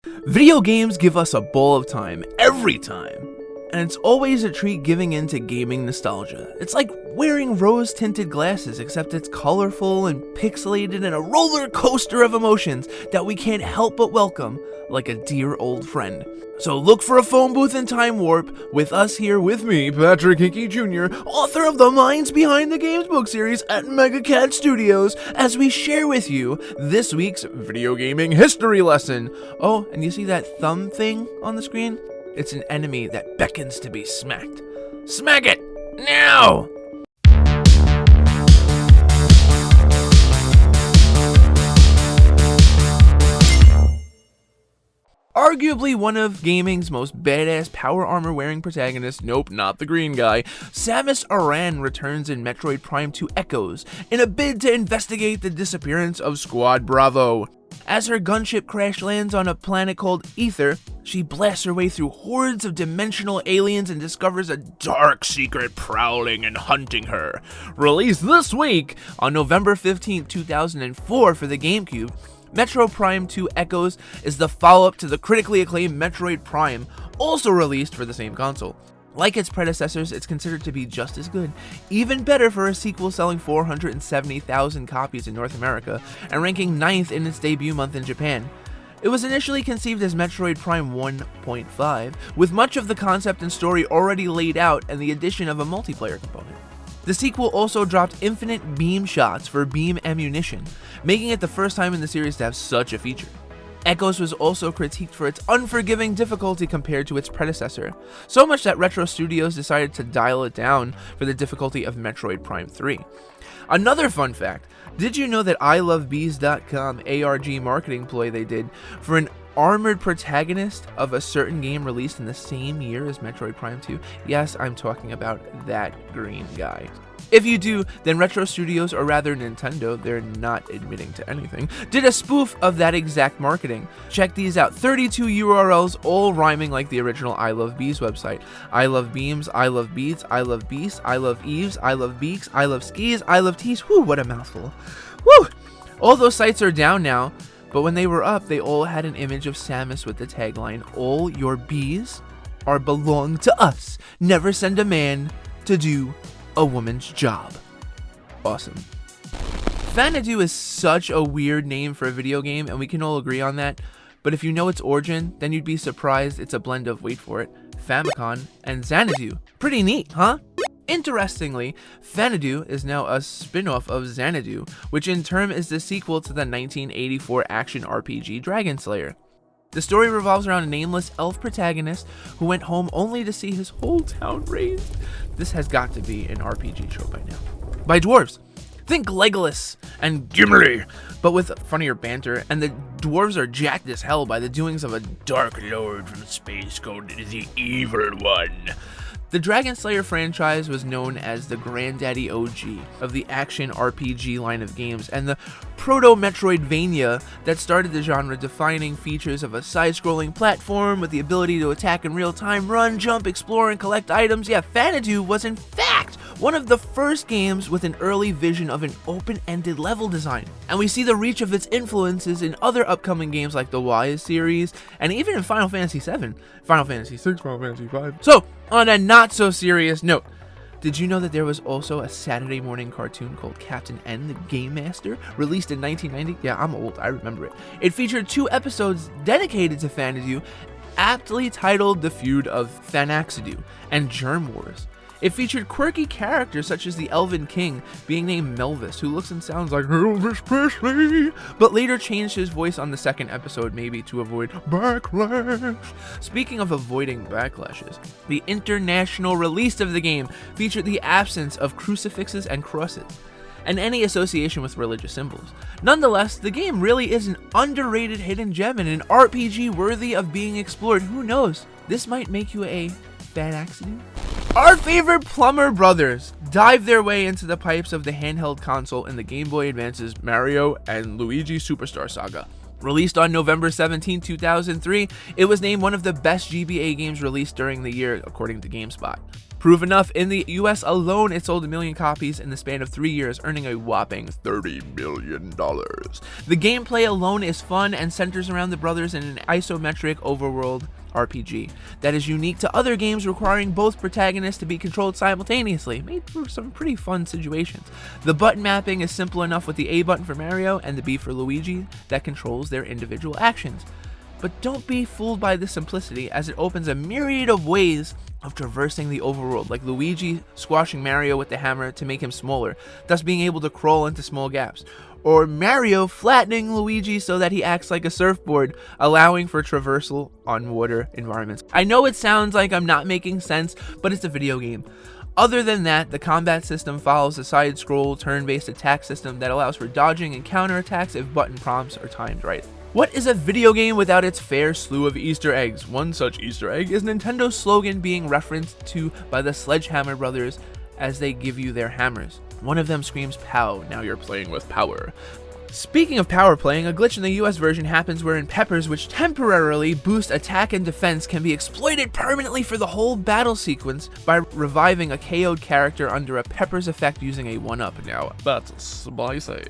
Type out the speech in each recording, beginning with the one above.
Video games give us a ball of time, every time. And it's always a treat giving in to gaming nostalgia. It's like wearing rose-tinted glasses, except it's colorful and pixelated and a roller coaster of emotions that we can't help but welcome, like a dear old friend. So look for a phone booth in Time Warp, with us here with me, Patrick Hickey Jr., author of the Minds Behind the Games book series at Megacat Studios, as we share with you this week's video gaming history lesson. Oh, and you see that thumb thing on the screen? It's an enemy that beckons to be smacked. Smack it! Now! Arguably one of gaming's most badass power armor wearing protagonists, nope, not the green guy, Samus Aran returns in Metroid Prime 2 Echoes in a bid to investigate the disappearance of Squad Bravo. As her gunship crash lands on a planet called Ether, she blasts her way through hordes of dimensional aliens and discovers a dark secret prowling and hunting her. Released this week on November 15, 2004 for the Gamecube, Metroid Prime 2 Echoes is the follow-up to the critically acclaimed Metroid Prime, also released for the same console. Like its predecessors, it's considered to be just as good, even better for a sequel selling 470,000 copies in North America and ranking 9th in its debut month in Japan. It was initially conceived as Metroid Prime 1.5, with much of the concept and story already laid out and the addition of a multiplayer component. The sequel also dropped infinite beam shots for beam ammunition, making it the first time in the series to have such a feature. Echoes was also critiqued for its unforgiving difficulty compared to its predecessor, so much that Retro Studios decided to dial it down for the difficulty of Metroid Prime 3. Another fun fact, did you know that ilovebees.com ARG marketing ploy they did for an armored protagonist of a certain game released in the same year as Metroid Prime 2? Yes, I'm talking about that green guy. If you do, then Retro Studios, or rather Nintendo, they're not admitting to anything, did a spoof of that exact marketing. Check these out, 32 URLs all rhyming like the original I Love Bees website. I love beams, I love beats, I love beasts, I love eves, I love beaks, I love skis, I love tees. Whew, what a mouthful. Whew! All those sites are down now, but when they were up, they all had an image of Samus with the tagline, "All your bees are belong to us. Never send a man to do a woman's job." Awesome. Faxanadu is such a weird name for a video game, and we can all agree on that, but if you know its origin, then you'd be surprised it's a blend of, wait for it, Famicom and Xanadu. Pretty neat, huh? Interestingly, Faxanadu is now a spin-off of Xanadu, which in turn is the sequel to the 1984 action RPG Dragon Slayer. The story revolves around a nameless elf protagonist who went home only to see his whole town razed. This has got to be an RPG trope by now. By dwarves. Think Legolas and Gimli, but with funnier banter, and the dwarves are jacked as hell by the doings of a dark lord from space called the Evil One. The Dragon Slayer franchise was known as the granddaddy OG of the action RPG line of games, and the proto-Metroidvania that started the genre, defining features of a side-scrolling platform with the ability to attack in real time, run, jump, explore, and collect items. Yeah, Faxanadu was in fact one of the first games with an early vision of an open-ended level design. And we see the reach of its influences in other upcoming games like the Wise series, and even in Final Fantasy VII, Final Fantasy VI, Final Fantasy V. So, on a not-so-serious note, did you know that there was also a Saturday morning cartoon called Captain N, the Game Master, released in 1990? Yeah, I'm old, I remember it. It featured 2 episodes dedicated to Faxanadu, aptly titled The Feud of Faxanadu and Germ Wars. It featured quirky characters such as the Elven King being named Melvis, who looks and sounds like Elvis Presley, but later changed his voice on the second episode, maybe to avoid backlash. Speaking of avoiding backlashes, the international release of the game featured the absence of crucifixes and crosses, and any association with religious symbols. Nonetheless, the game really is an underrated hidden gem and an RPG worthy of being explored. Who knows? This might make you a Faxanadu. Our favorite plumber brothers dive their way into the pipes of the handheld console in the Game Boy Advance's Mario and Luigi Superstar Saga. Released on November 17, 2003, it was named one of the best GBA games released during the year, according to GameSpot. Proof enough, in the US alone, it sold 1 million copies in the span of 3 years, earning a whopping $30 million. The gameplay alone is fun and centers around the brothers in an isometric overworld RPG that is unique to other games requiring both protagonists to be controlled simultaneously, made for some pretty fun situations. The button mapping is simple enough with the A button for Mario and the B for Luigi that controls their individual actions. But don't be fooled by the simplicity, as it opens a myriad of ways of traversing the overworld, like Luigi squashing Mario with the hammer to make him smaller, thus being able to crawl into small gaps, or Mario flattening Luigi so that he acts like a surfboard, allowing for traversal on water environments. I know it sounds like I'm not making sense, but it's a video game. Other than that, the combat system follows a side-scroll, turn-based attack system that allows for dodging and counterattacks if button prompts are timed right. What is a video game without its fair slew of Easter eggs? One such Easter egg is Nintendo's slogan being referenced to by the Sledgehammer brothers as they give you their hammers. One of them screams, "Pow, now you're playing with power." Speaking of power playing, a glitch in the US version happens wherein peppers which temporarily boost attack and defense can be exploited permanently for the whole battle sequence by reviving a KO'd character under a peppers effect using a 1-up. Now, that's spicy.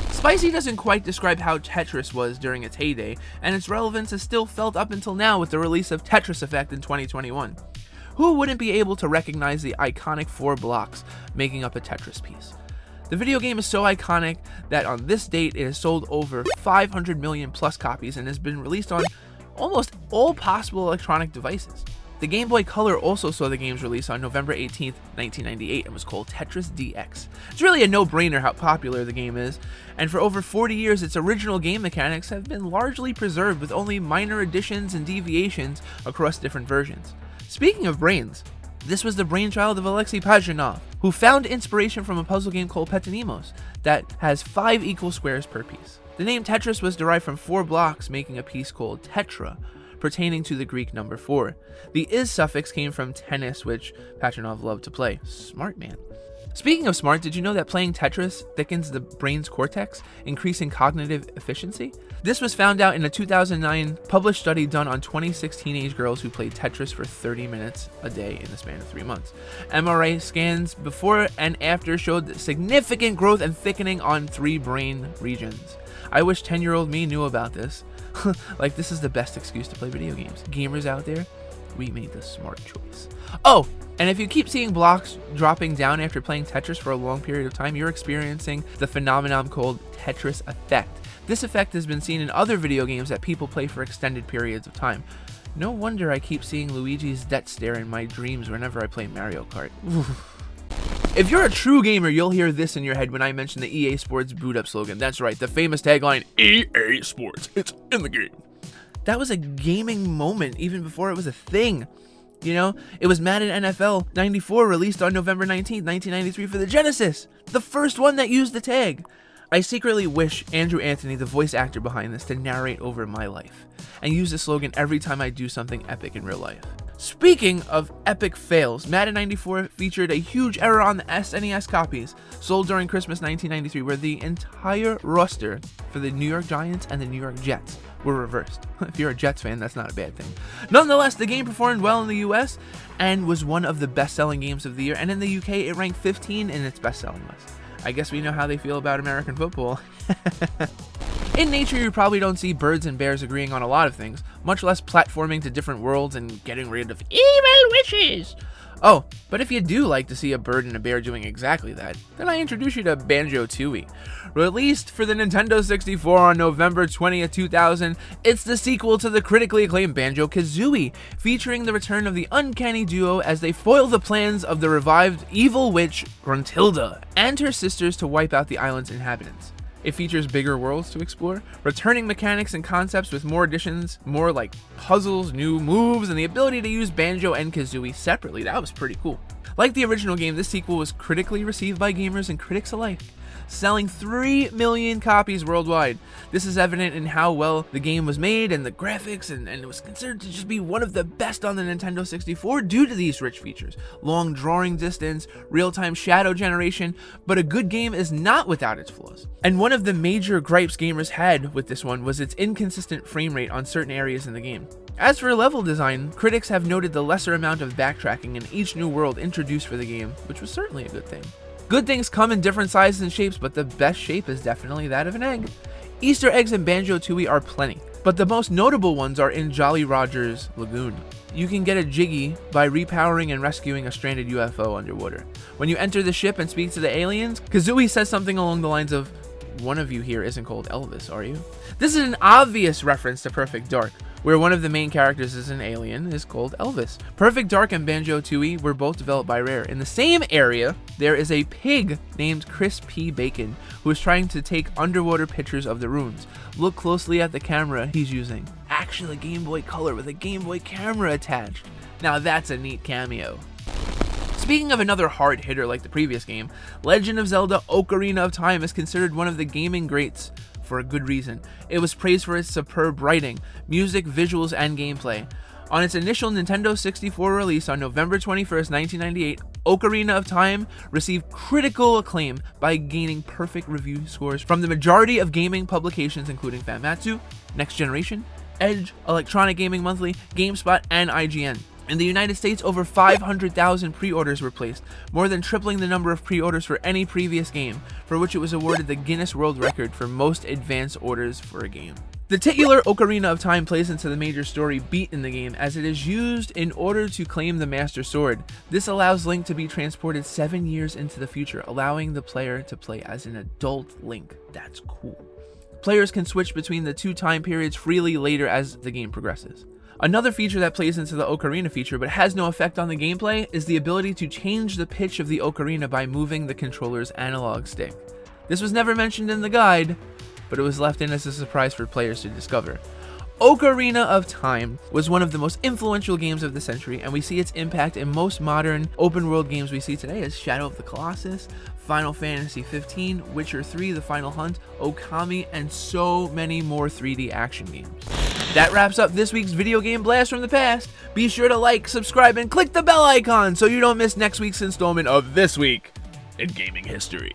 Spicy doesn't quite describe how Tetris was during its heyday, and its relevance is still felt up until now with the release of Tetris Effect in 2021. Who wouldn't be able to recognize the iconic 4 blocks making up a Tetris piece? The video game is so iconic that on this date it has sold over 500 million plus copies and has been released on almost all possible electronic devices. The Game Boy Color also saw the game's release on November 18th, 1998 and was called Tetris DX. It's really a no-brainer how popular the game is, and for over 40 years its original game mechanics have been largely preserved with only minor additions and deviations across different versions. Speaking of brains, this was the brainchild of Alexei Pajitnov, who found inspiration from a puzzle game called Petanimos that has 5 equal squares per piece. The name Tetris was derived from 4 blocks making a piece called tetra, pertaining to the Greek number 4. The is suffix came from tennis, which Pajitnov loved to play. Smart man. Speaking of smart, did you know that playing Tetris thickens the brain's cortex, increasing cognitive efficiency? This was found out in a 2009 published study done on 26 teenage girls who played Tetris for 30 minutes a day in the span of 3 months. MRI scans before and after showed significant growth and thickening on 3 brain regions. I wish 10-year-old me knew about this. Like, this is the best excuse to play video games. Gamers out there, we made the smart choice. Oh, and if you keep seeing blocks dropping down after playing Tetris for a long period of time, you're experiencing the phenomenon called Tetris effect. This effect has been seen in other video games that people play for extended periods of time. No wonder I keep seeing Luigi's death stare in my dreams whenever I play Mario Kart. If you're a true gamer, you'll hear this in your head when I mention the EA Sports boot up slogan. That's right, the famous tagline, EA Sports, it's in the game. That was a gaming moment even before it was a thing. You know, it was Madden NFL 94 released on November 19th, 1993 for the Genesis, the first one that used the tag. I secretly wish Andrew Anthony, the voice actor behind this, to narrate over my life and use the slogan every time I do something epic in real life. Speaking of epic fails, Madden 94 featured a huge error on the SNES copies sold during Christmas 1993 where the entire roster for the New York Giants and the New York Jets were reversed. If you're a Jets fan, that's not a bad thing. Nonetheless, the game performed well in the US and was one of the best-selling games of the year, and in the UK it ranked 15 in its best-selling list. I guess we know how they feel about American football. In nature, you probably don't see birds and bears agreeing on a lot of things, much less platforming to different worlds and getting rid of evil wishes. Oh, but if you do like to see a bird and a bear doing exactly that, then I introduce you to Banjo-Tooie. Released for the Nintendo 64 on November 20th, 2000, it's the sequel to the critically acclaimed Banjo-Kazooie, featuring the return of the uncanny duo as they foil the plans of the revived evil witch Gruntilda and her sisters to wipe out the island's inhabitants. It features bigger worlds to explore, returning mechanics and concepts with more additions, more like puzzles, new moves, and the ability to use Banjo and Kazooie separately. That was pretty cool. Like the original game, this sequel was critically received by gamers and critics alike. selling 3 million copies worldwide. This is evident in how well the game was made and the graphics, and it was considered to just be one of the best on the Nintendo 64 due to these rich features. Long drawing distance, real-time shadow generation, but a good game is not without its flaws. And one of the major gripes gamers had with this one was its inconsistent frame rate on certain areas in the game. As for level design, critics have noted the lesser amount of backtracking in each new world introduced for the game, which was certainly a good thing. Good things come in different sizes and shapes, but the best shape is definitely that of an egg. Easter eggs in Banjo-Tooie are plenty, but the most notable ones are in Jolly Roger's Lagoon. You can get a jiggy by repowering and rescuing a stranded UFO underwater. When you enter the ship and speak to the aliens, Kazooie says something along the lines of, "One of you here isn't called Elvis, are you?" This is an obvious reference to Perfect Dark, where one of the main characters is an alien is called Elvis. Perfect Dark and Banjo-Tooie were both developed by Rare. In the same area, there is a pig named Chris P. Bacon who is trying to take underwater pictures of the ruins. Look closely at the camera he's using. Actually, Game Boy Color with a Game Boy camera attached. Now that's a neat cameo. Speaking of another hard hitter like the previous game, Legend of Zelda Ocarina of Time is considered one of the gaming greats for a good reason. It was praised for its superb writing, music, visuals, and gameplay. On its initial Nintendo 64 release on November 21st, 1998, Ocarina of Time received critical acclaim by gaining perfect review scores from the majority of gaming publications including Famitsu, Next Generation, Edge, Electronic Gaming Monthly, GameSpot, and IGN. In the United States, over 500,000 pre-orders were placed, more than tripling the number of pre-orders for any previous game, for which it was awarded the Guinness World Record for most advanced orders for a game. The titular Ocarina of Time plays into the major story beat in the game as it is used in order to claim the Master Sword. This allows Link to be transported 7 years into the future, allowing the player to play as an adult Link. That's cool. Players can switch between the two time periods freely later as the game progresses. Another feature that plays into the Ocarina feature but has no effect on the gameplay is the ability to change the pitch of the Ocarina by moving the controller's analog stick. This was never mentioned in the guide, but it was left in as a surprise for players to discover. Ocarina of Time was one of the most influential games of the century, and we see its impact in most modern open-world games we see today as Shadow of the Colossus, Final Fantasy XV, Witcher 3, The Final Hunt, Okami, and so many more 3D action games. That wraps up this week's Video Game Blast from the Past. Be sure to like, subscribe, and click the bell icon so you don't miss next week's installment of This Week in Gaming History.